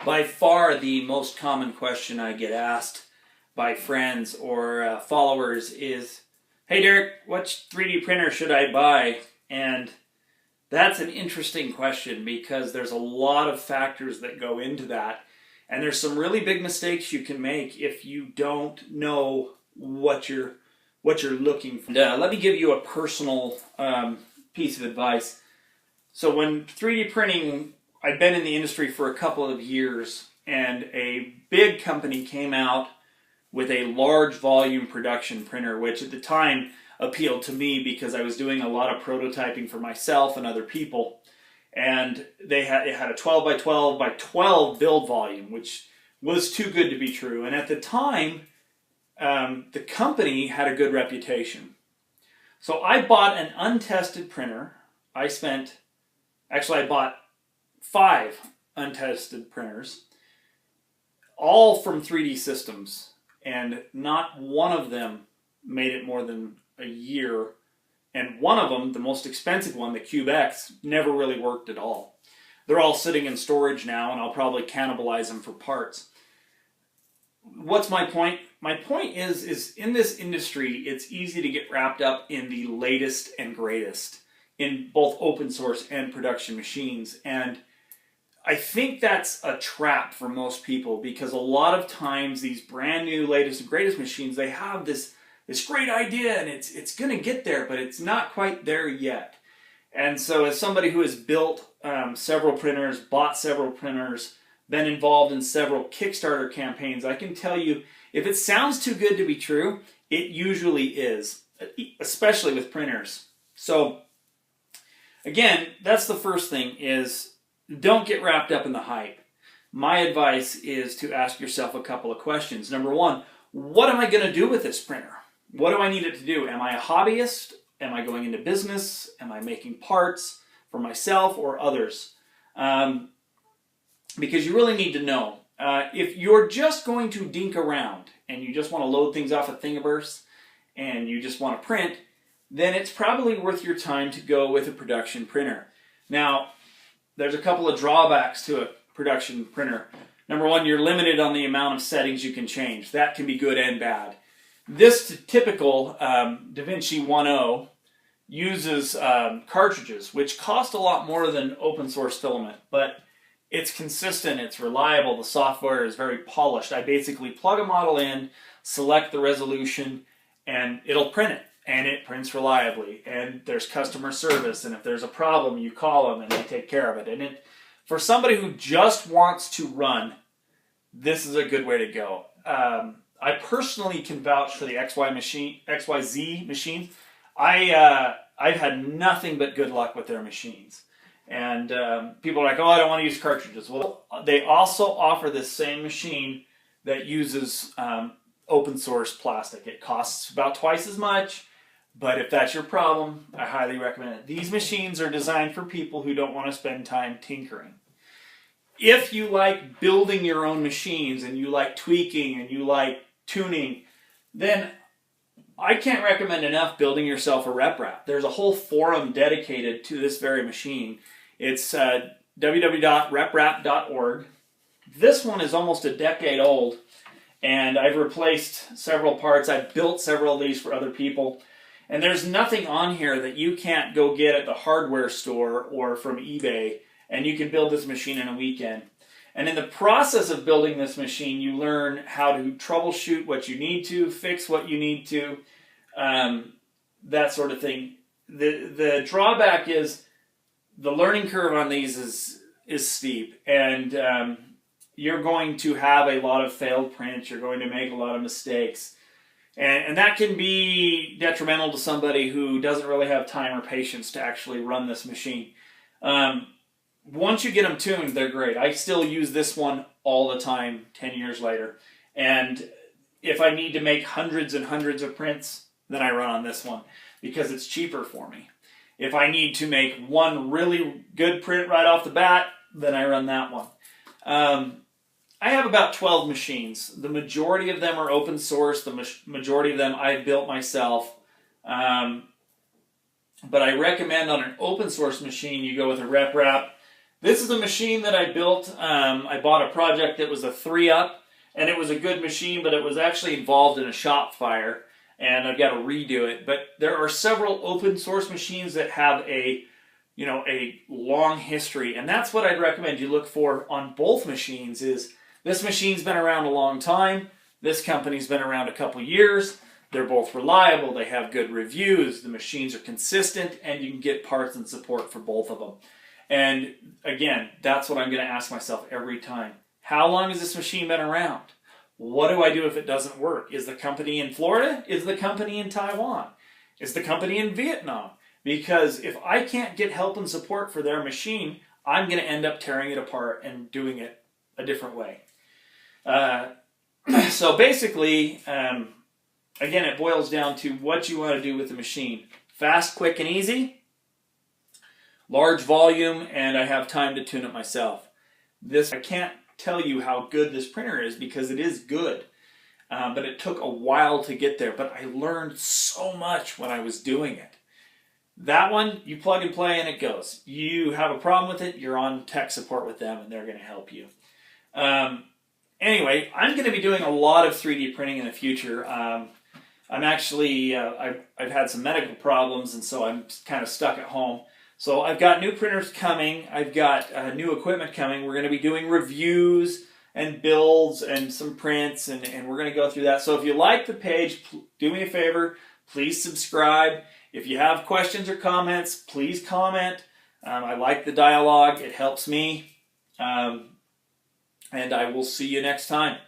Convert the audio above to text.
By far the most common question I get asked by friends or followers is, "Hey Derek, which 3D printer should I buy?" And that's an interesting question because there's a lot of factors that go into that. And there's some really big mistakes you can make if you don't know what you're looking for. And, let me give you a personal piece of advice. So when 3D printing, I'd been in the industry for a couple of years, and a big company came out with a large volume production printer, which at the time appealed to me because I was doing a lot of prototyping for myself and other people. And it had a 12 by 12 by 12 build volume, which was too good to be true. And at the time, the company had a good reputation. So I bought an untested printer. I bought 5 untested printers, all from 3D Systems, and not one of them made it more than a year. And one of them, the most expensive one, the Cube X, never really worked at all. They're all sitting in storage now, and I'll probably cannibalize them for parts. What's my point? My point is in this industry, it's easy to get wrapped up in the latest and greatest in both open source and production machines. And I think that's a trap for most people because a lot of times these brand new latest and greatest machines, they have this great idea and it's going to get there, but it's not quite there yet. And so as somebody who has built several printers, bought several printers, been involved in several Kickstarter campaigns, I can tell you if it sounds too good to be true, it usually is, especially with printers. So again, that's the first thing is don't get wrapped up in the hype. My advice is to ask yourself a couple of questions. Number one, what am I going to do with this printer? What do I need it to do? Am I a hobbyist? Am I going into business? Am I making parts for myself or others? Because you really need to know. If you're just going to dink around and you just want to load things off of Thingiverse and you just want to print, then it's probably worth your time to go with a production printer. Now, there's a couple of drawbacks to a production printer. Number one, you're limited on the amount of settings you can change. That can be good and bad. This typical DaVinci 1.0 uses cartridges, which cost a lot more than open source filament, but it's consistent, it's reliable, the software is very polished. I basically plug a model in, select the resolution, and it'll print it. And it prints reliably. And there's customer service, and if there's a problem, you call them and they take care of it. And for somebody who just wants to run, this is a good way to go. I personally can vouch for the XYZ machine. I've had nothing but good luck with their machines. And people are like, oh, I don't want to use cartridges. Well, they also offer this same machine that uses open source plastic. It costs about twice as much, but if that's your problem, I highly recommend it. These machines are designed for people who don't want to spend time tinkering. If you like building your own machines and you like tweaking and you like tuning, then I can't recommend enough building yourself a RepRap. There's a whole forum dedicated to this very machine. It's www.reprap.org. This one is almost a decade old, and I've replaced several parts. I've built several of these for other people, and there's nothing on here that you can't go get at the hardware store or from eBay, and you can build this machine in a weekend. And in the process of building this machine, you learn how to troubleshoot what you need to, fix what you need to, that sort of thing. The drawback is the learning curve on these is steep, and you're going to have a lot of failed prints. You're going to make a lot of mistakes, and that can be detrimental to somebody who doesn't really have time or patience to actually run this machine. Once you get them tuned, they're great. I still use this one all the time, 10 years later. And if I need to make hundreds and hundreds of prints, then I run on this one because it's cheaper for me. If I need to make one really good print right off the bat, then I run that one. I have about 12 machines. The majority of them are open source. The majority of them I've built myself. But I recommend on an open source machine, you go with a RepRap. This is a machine that I built. I bought a project that was a 3-up, and it was a good machine, but it was actually involved in a shop fire, and I've got to redo it. But there are several open source machines that have a long history, and that's what I'd recommend you look for on both machines. Is this machine's been around a long time, this company's been around a couple years, they're both reliable, they have good reviews, the machines are consistent, and you can get parts and support for both of them. And again, that's what I'm going to ask myself every time. How long has this machine been around? What do I do if it doesn't work? Is the company in Florida? Is the company in Taiwan? Is the company in Vietnam? Because if I can't get help and support for their machine, I'm going to end up tearing it apart and doing it a different way. So basically, again, it boils down to what you want to do with the machine. Fast, quick, and easy. Large volume, and I have time to tune it myself. I can't tell you how good this printer is because it is good. But it took a while to get there. But I learned so much when I was doing it. That one, you plug and play and it goes. You have a problem with it, you're on tech support with them and they're going to help you. Anyway, I'm going to be doing a lot of 3D printing in the future. I'm actually, I've had some medical problems, and so I'm kind of stuck at home. So I've got new printers coming. I've got new equipment coming. We're going to be doing reviews and builds and some prints, and we're going to go through that. So if you like the page, do me a favor, please subscribe. If you have questions or comments, please comment. I like the dialogue. It helps me. And I will see you next time.